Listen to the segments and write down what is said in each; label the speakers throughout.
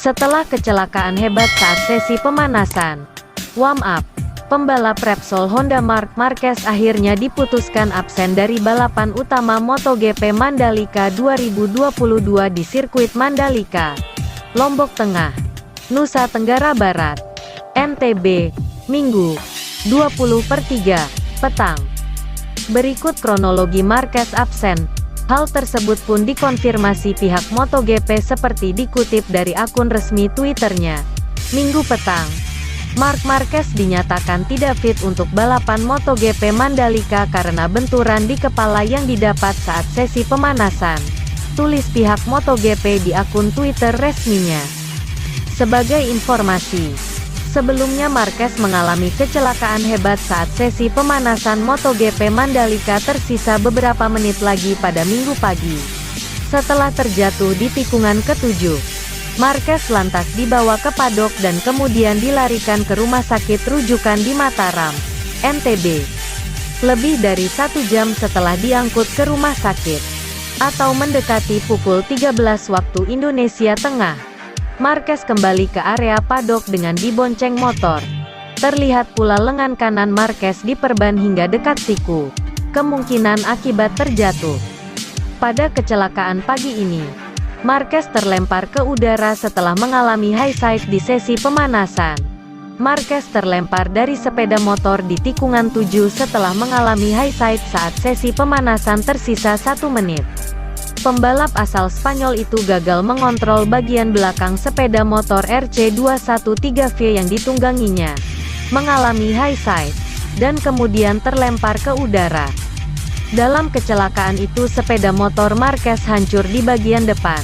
Speaker 1: Setelah kecelakaan hebat saat sesi pemanasan warm-up, pembalap Repsol Honda Marc Marquez akhirnya diputuskan absen dari balapan utama MotoGP Mandalika 2022 di sirkuit Mandalika, Lombok Tengah, Nusa Tenggara Barat, NTB, Minggu, 20/3, petang. Berikut kronologi Marquez absen. Hal tersebut pun dikonfirmasi pihak MotoGP seperti dikutip dari akun resmi Twitternya. Minggu petang, Marc Marquez dinyatakan tidak fit untuk balapan MotoGP Mandalika karena benturan di kepala yang didapat saat sesi pemanasan, tulis pihak MotoGP di akun Twitter resminya. Sebagai informasi, sebelumnya Marquez mengalami kecelakaan hebat saat sesi pemanasan MotoGP Mandalika tersisa beberapa menit lagi pada Minggu pagi. Setelah terjatuh di tikungan ke-7, Marquez lantas dibawa ke padok dan kemudian dilarikan ke rumah sakit rujukan di Mataram, NTB. Lebih dari 1 jam setelah diangkut ke rumah sakit, atau mendekati pukul 13 waktu Indonesia Tengah, Marquez kembali ke area padok dengan dibonceng motor. Terlihat pula lengan kanan Marquez diperban hingga dekat siku, kemungkinan akibat terjatuh. Pada kecelakaan pagi ini, Marquez terlempar ke udara setelah mengalami high side di sesi pemanasan. Marquez terlempar dari sepeda motor di tikungan 7 setelah mengalami high side saat sesi pemanasan tersisa 1 menit. Pembalap asal Spanyol itu gagal mengontrol bagian belakang sepeda motor RC213V yang ditungganginya, mengalami high side, dan kemudian terlempar ke udara. Dalam kecelakaan itu sepeda motor Marquez hancur di bagian depan.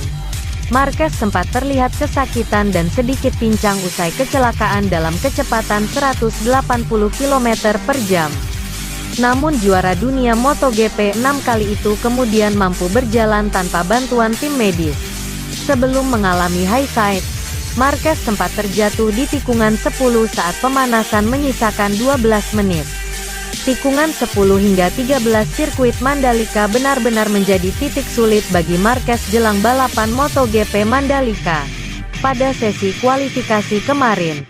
Speaker 1: Marquez sempat terlihat kesakitan dan sedikit pincang usai kecelakaan dalam kecepatan 180 km per jam. Namun juara dunia MotoGP 6 kali itu kemudian mampu berjalan tanpa bantuan tim medis. Sebelum mengalami high side, Marquez sempat terjatuh di tikungan 10 saat pemanasan menyisakan 12 menit. Tikungan 10 hingga 13 sirkuit Mandalika benar-benar menjadi titik sulit bagi Marquez jelang balapan MotoGP Mandalika. Pada sesi kualifikasi kemarin,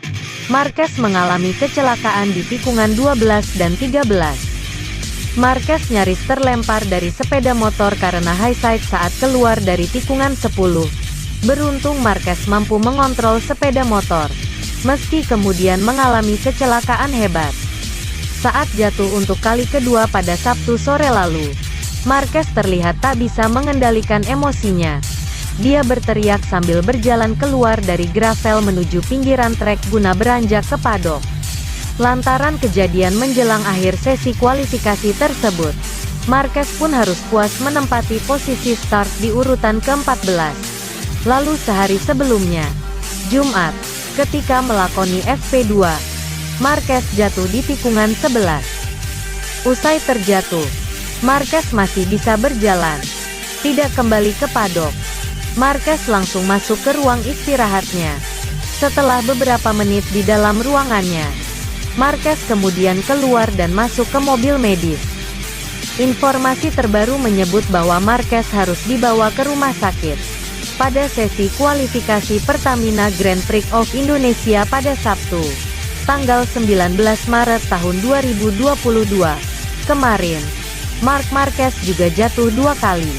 Speaker 1: Marquez mengalami kecelakaan di tikungan 12 dan 13. Marquez nyaris terlempar dari sepeda motor karena high side saat keluar dari tikungan 10. Beruntung Marquez mampu mengontrol sepeda motor, meski kemudian mengalami kecelakaan hebat. Saat jatuh untuk kali kedua pada Sabtu sore lalu, Marquez terlihat tak bisa mengendalikan emosinya. Dia berteriak sambil berjalan keluar dari gravel menuju pinggiran trek guna beranjak ke padok. Lantaran kejadian menjelang akhir sesi kualifikasi tersebut, Marquez pun harus puas menempati posisi start di urutan ke-14. Lalu sehari sebelumnya, Jumat, ketika melakoni FP2, Marquez jatuh di tikungan 11. Usai terjatuh, Marquez masih bisa berjalan, tidak kembali ke padok. Marquez langsung masuk ke ruang istirahatnya. Setelah beberapa menit di dalam ruangannya, Marquez kemudian keluar dan masuk ke mobil medis. Informasi terbaru menyebut bahwa Marquez harus dibawa ke rumah sakit pada sesi kualifikasi Pertamina Grand Prix of Indonesia pada Sabtu, tanggal 19 Maret tahun 2022. Kemarin, Marc Marquez juga jatuh 2 kali.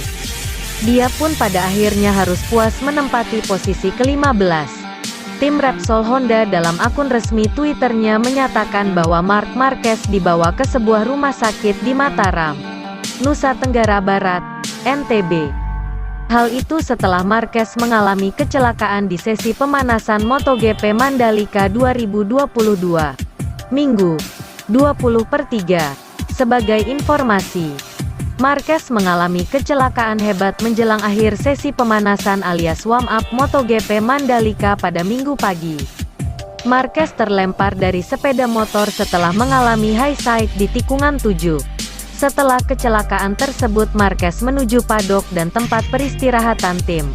Speaker 1: Dia pun pada akhirnya harus puas menempati posisi ke-15. Tim Repsol Honda dalam akun resmi Twitternya menyatakan bahwa Marc Marquez dibawa ke sebuah rumah sakit di Mataram, Nusa Tenggara Barat, NTB. Hal itu setelah Marquez mengalami kecelakaan di sesi pemanasan MotoGP Mandalika 2022. Minggu, 20/3. Sebagai informasi, Marquez mengalami kecelakaan hebat menjelang akhir sesi pemanasan alias warm-up MotoGP Mandalika pada Minggu pagi. Marquez terlempar dari sepeda motor setelah mengalami high side di tikungan 7. Setelah kecelakaan tersebut Marquez menuju padok dan tempat peristirahatan tim.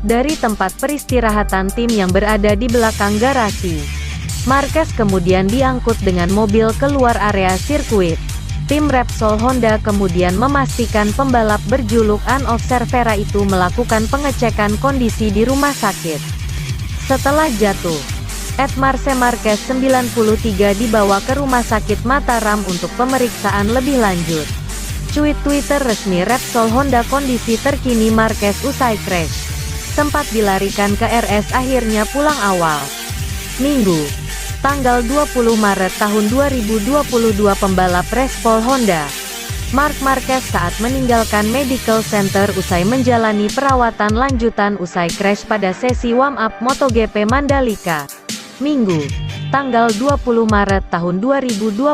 Speaker 1: Dari tempat peristirahatan tim yang berada di belakang garasi, Marquez kemudian diangkut dengan mobil keluar area sirkuit. Tim Repsol Honda kemudian memastikan pembalap berjuluk An Observera itu melakukan pengecekan kondisi di rumah sakit. Setelah jatuh, Marc Marquez 93 dibawa ke rumah sakit Mataram untuk pemeriksaan lebih lanjut. Cuit Twitter resmi Repsol Honda, kondisi terkini Marquez usai crash. Sempat dilarikan ke RS, akhirnya pulang awal. Minggu, tanggal 20 Maret tahun 2022, pembalap Repsol Honda, Marc Marquez saat meninggalkan medical center usai menjalani perawatan lanjutan usai crash pada sesi warm-up MotoGP Mandalika. Minggu, tanggal 20 Maret tahun 2022.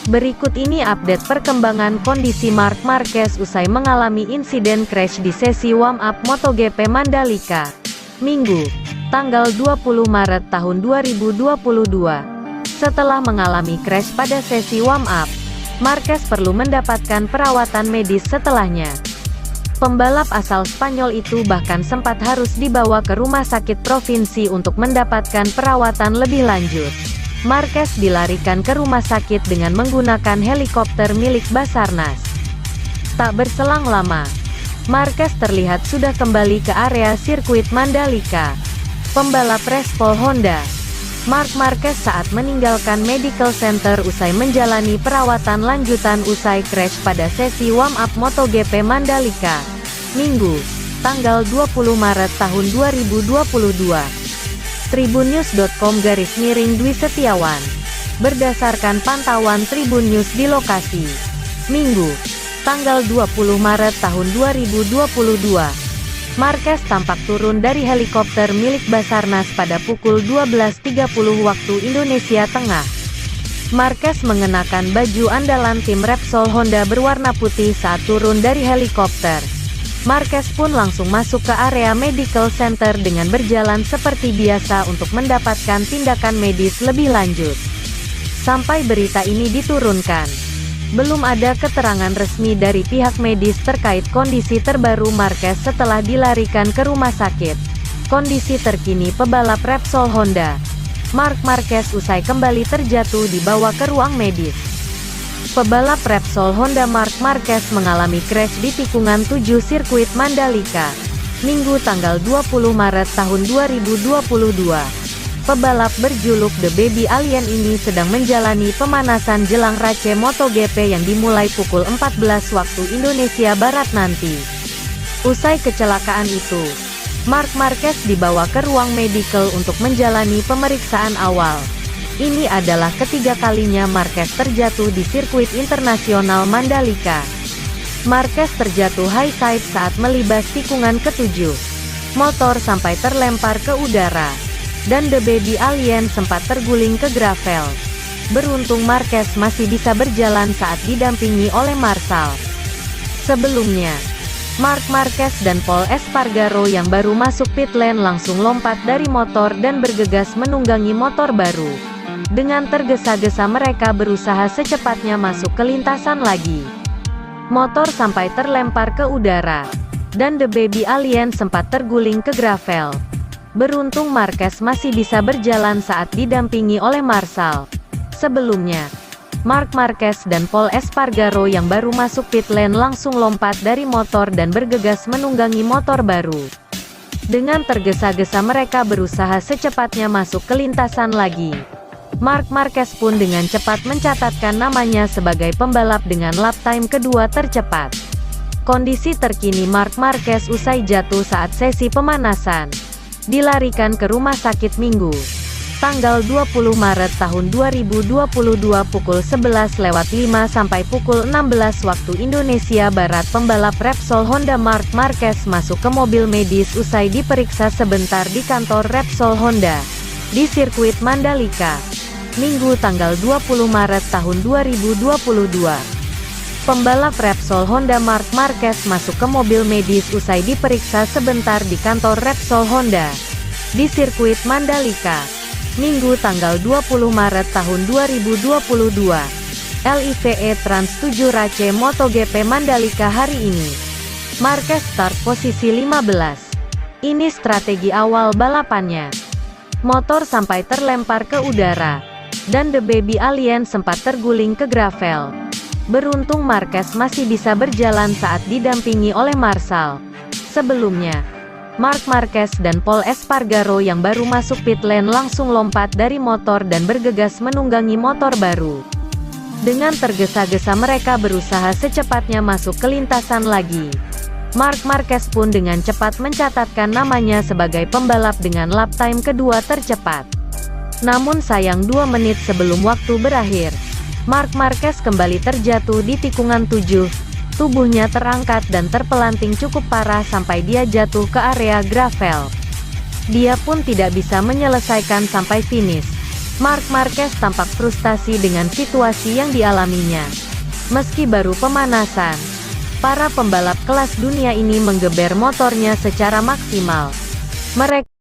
Speaker 1: Berikut ini update perkembangan kondisi Marc Marquez usai mengalami insiden crash di sesi warm-up MotoGP Mandalika. Minggu, tanggal 20 Maret tahun 2022. Setelah mengalami crash pada sesi warm-up, Marquez perlu mendapatkan perawatan medis setelahnya. Pembalap asal Spanyol itu bahkan sempat harus dibawa ke rumah sakit provinsi untuk mendapatkan perawatan lebih lanjut. Marquez dilarikan ke rumah sakit dengan menggunakan helikopter milik Basarnas. Tak berselang lama, Marquez terlihat sudah kembali ke area sirkuit Mandalika. Pembalap Repsol Honda, Marc Marquez saat meninggalkan medical center usai menjalani perawatan lanjutan usai crash pada sesi warm-up MotoGP Mandalika. Minggu, tanggal 20 Maret tahun 2022. Tribunnews.com/Dwi Setiawan. Berdasarkan pantauan Tribun News di lokasi. Minggu, tanggal 20 Maret tahun 2022. Marquez tampak turun dari helikopter milik Basarnas pada pukul 12.30 waktu Indonesia Tengah. Marquez mengenakan baju andalan tim Repsol Honda berwarna putih saat turun dari helikopter. Marquez pun langsung masuk ke area medical center dengan berjalan seperti biasa untuk mendapatkan tindakan medis lebih lanjut. Sampai berita ini diturunkan, belum ada keterangan resmi dari pihak medis terkait kondisi terbaru Marquez setelah dilarikan ke rumah sakit. Kondisi terkini pebalap Repsol Honda, Marc Marquez usai kembali terjatuh dibawa ke ruang medis. Pebalap Repsol Honda Marc Marquez mengalami crash di tikungan 7 sirkuit Mandalika, Minggu tanggal 20 Maret tahun 2022. Pebalap berjuluk The Baby Alien ini sedang menjalani pemanasan jelang race MotoGP yang dimulai pukul 14 waktu Indonesia Barat nanti. Usai kecelakaan itu, Marc Marquez dibawa ke ruang medical untuk menjalani pemeriksaan awal. Ini adalah ketiga kalinya Marquez terjatuh di sirkuit internasional Mandalika. Marquez terjatuh high side saat melibas tikungan ke-7. Motor sampai terlempar ke udara, dan The Baby Alien sempat terguling ke gravel. Beruntung Marquez masih bisa berjalan saat didampingi oleh Marshall. Sebelumnya, Marc Marquez dan Pol Espargaro yang baru masuk pit lane langsung lompat dari motor dan bergegas menunggangi motor baru. Dengan tergesa-gesa mereka berusaha secepatnya masuk ke lintasan lagi. Motor sampai terlempar ke udara, dan The Baby Alien sempat terguling ke gravel. Beruntung Marquez masih bisa berjalan saat didampingi oleh Marshall. Sebelumnya, Marc Marquez dan Pol Espargaro yang baru masuk pit lane langsung lompat dari motor dan bergegas menunggangi motor baru. Dengan tergesa-gesa mereka berusaha secepatnya masuk ke lintasan lagi. Marc Marquez pun dengan cepat mencatatkan namanya sebagai pembalap dengan lap time kedua tercepat. Kondisi terkini Marc Marquez usai jatuh saat sesi pemanasan, dilarikan ke rumah sakit Minggu, tanggal 20 Maret tahun 2022 pukul 11.05 sampai pukul 16 waktu Indonesia Barat. Pembalap Repsol Honda Marc Marquez masuk ke mobil medis usai diperiksa sebentar di kantor Repsol Honda di sirkuit Mandalika, Minggu tanggal 20 Maret tahun 2022. Pembalap Repsol Honda Marc Marquez masuk ke mobil medis usai diperiksa sebentar di kantor Repsol Honda di sirkuit Mandalika, Minggu tanggal 20 Maret tahun 2022. LIVE Trans 7 Race MotoGP Mandalika hari ini. Marquez start posisi 15. Ini strategi awal balapannya. Motor sampai terlempar ke udara, dan The Baby Alien sempat terguling ke gravel. Beruntung Marquez masih bisa berjalan saat didampingi oleh Marshall. Sebelumnya, Marc Marquez dan Paul Espargaro yang baru masuk pit lane langsung lompat dari motor dan bergegas menunggangi motor baru. Dengan tergesa-gesa mereka berusaha secepatnya masuk ke lintasan lagi. Marc Marquez pun dengan cepat mencatatkan namanya sebagai pembalap dengan lap time kedua tercepat. Namun sayang 2 menit sebelum waktu berakhir, Marc Marquez kembali terjatuh di tikungan 7. Tubuhnya terangkat dan terpelanting cukup parah sampai dia jatuh ke area gravel. Dia pun tidak bisa menyelesaikan sampai finish. Marc Marquez tampak frustasi dengan situasi yang dialaminya. Meski baru pemanasan, para pembalap kelas dunia ini menggeber motornya secara maksimal. Mereka